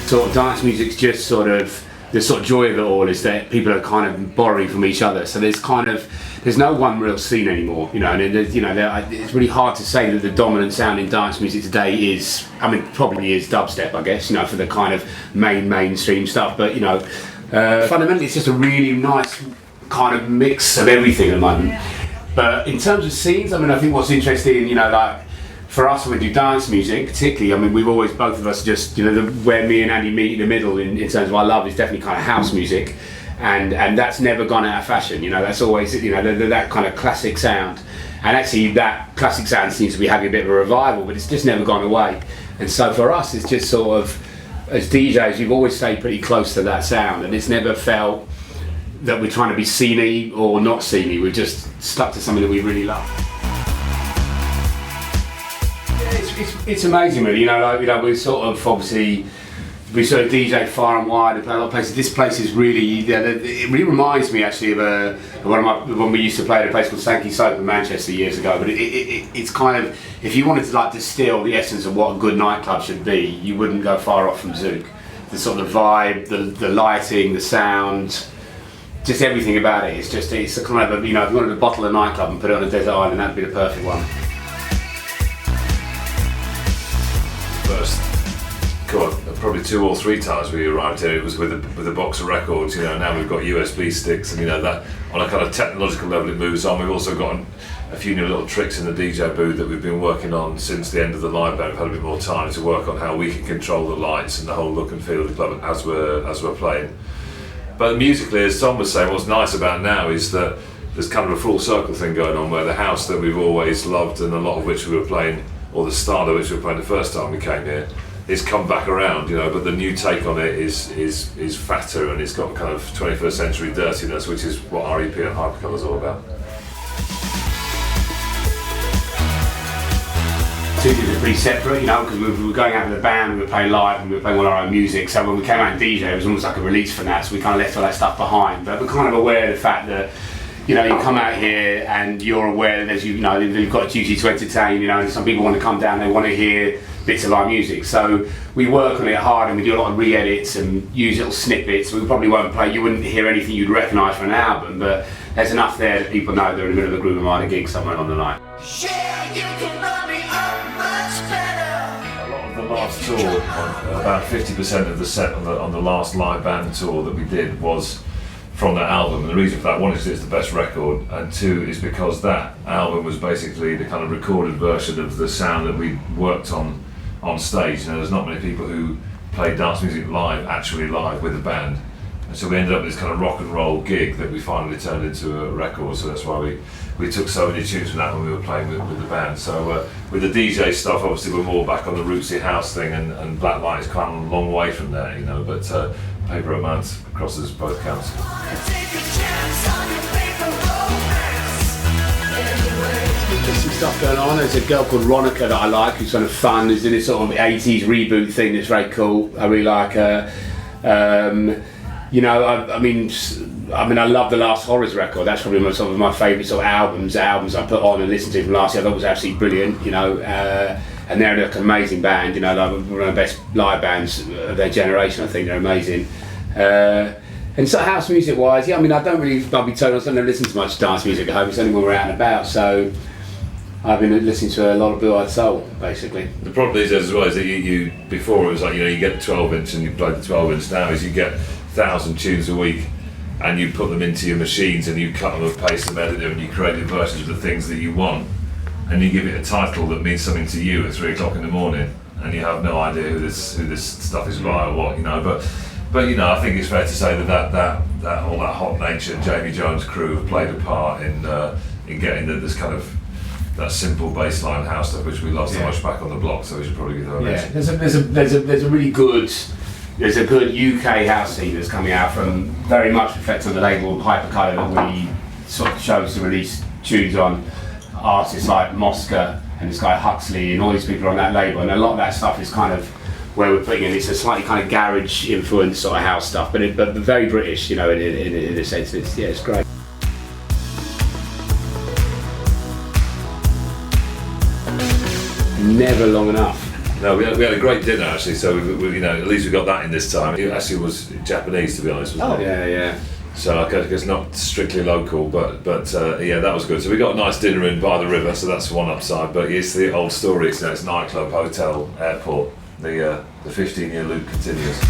sort of dance music's just sort of, the sort of joy of it all is that people are kind of borrowing from each other. So there's no one real scene anymore, you know. And it's really hard to say that the dominant sound in dance music today is, I mean, probably is dubstep, I guess, you know, for the kind of mainstream stuff. But you know, fundamentally, it's just a really nice kind of mix of everything at the moment. But in terms of scenes, I mean, I think what's interesting, you know, like for us when we do dance music, particularly, I mean, we've always, both of us, just, you know, where me and Andy meet in the middle in terms of our love is definitely kind of house music, and that's never gone out of fashion. You know, that's always, you know, that kind of classic sound, and actually that classic sound seems to be having a bit of a revival, but it's just never gone away. And so for us, it's just sort of, as DJs, you've always stayed pretty close to that sound, and it's never felt that we're trying to be sceney or not sceney. We've just stuck to something that we really love. It's amazing, really. You know, like, you know, we sort of DJ far and wide and play a lot of places. This place is really, it really reminds me actually of when we used to play at a place called Sankey Soap in Manchester years ago. But it's kind of, if you wanted to like distill the essence of what a good nightclub should be, you wouldn't go far off from Zouk. The sort of vibe, the lighting, the sound, just everything about it. It's a kind of, you know, if you wanted to bottle a nightclub and put it on a desert island, that'd be the perfect one. First, God, probably 2 or 3 times we arrived here, it was with a box of records. You know, now we've got USB sticks, and you know, that on a kind of technological level it moves on. We've also got a few new little tricks in the DJ booth that we've been working on since the end of the live band. We've had a bit more time to work on how we can control the lights and the whole look and feel of the club as we're playing. But musically, as Tom was saying, what's nice about now is that there's kind of a full circle thing going on, where the house that we've always loved and a lot of which we were playing, or the style of which we were playing the first time we came here, it's come back around, you know, but the new take on it is fatter, and it's got kind of 21st century dirtiness, which is what REP and Hypercolour is all about. Two things are pretty separate, you know, because we were going out with the band, we were playing live, and we were playing all our own music. So when we came out and DJ, it was almost like a release from that. So we kind of left all that stuff behind. But we're kind of aware of the fact that, you know, you come out here and you're aware that there's, you know, you've got a duty to entertain, you know, and some people want to come down, they want to hear bits of our music. So we work on it hard, and we do a lot of re-edits and use little snippets. We probably won't play, you wouldn't hear anything you'd recognise from an album, but there's enough there that people know they're in the middle of a Groove Armada gig somewhere on the night. A lot of the last tour, about 50% of the set on the last live band tour that we did was from that album, and the reason for that, one is it's the best record, and two is because that album was basically the kind of recorded version of the sound that we worked on stage. You know, there's not many people who play dance music live, actually live with a band, and so we ended up with this kind of rock and roll gig that we finally turned into a record. So that's why we took so many tunes from that when we were playing with the band. So with the DJ stuff, obviously we're more back on the rootsy house thing, and Black Light is kind of a long way from there, you know, but Paper Romance crosses both counts. There's some stuff going on. There's a girl called Ronica that I like, who's kind of fun, who's in this sort of 80s reboot thing that's very cool. I really like her. You know, I mean, I love the last Horrors record. That's probably some of my favourite sort of albums I put on and listened to from last year. I thought it was absolutely brilliant, you know. And they're like an amazing band, you know, like one of the best live bands of their generation. I think they're amazing. And so house music wise, yeah, I mean, I'll be totally honest, I don't listen to much dance music at home. It's only when we're out and about. So I've been listening to a lot of Blue Eyed Soul, basically. The problem is as well is that you before it was like, you know, you get the 12-inch and you play the 12-inch. Now is you get 1,000 tunes a week, and you put them into your machines and you cut them and paste them, edit them, and you create versions of the things that you want, and you give it a title that means something to you at 3 o'clock in the morning, and you have no idea who this stuff is by or what, you know. But you know, I think it's fair to say that all that Hot Nature, Jamie Jones crew have played a part in getting this kind of that simple bassline house stuff which we love so much back on the block. So we should probably give that a mention. There's a really good. There's a good UK house scene that's coming out from very much reflecting on the label Hypercolour that we sort of chose to release tunes on. Artists like Mosca and this guy Huxley and all these people are on that label, and a lot of that stuff is kind of where we're putting in. It's a slightly kind of garage influence sort of house stuff, but very British, you know, in a sense. It's great. Never long enough. No, we had a great dinner actually. So we at least we got that in this time. It actually was Japanese, to be honest. Wasn't it? Yeah. So I guess not strictly local, but yeah, that was good. So we got a nice dinner in by the river, so that's one upside. But it's the old story. So it's nightclub, hotel, airport. The 15-year loop continues.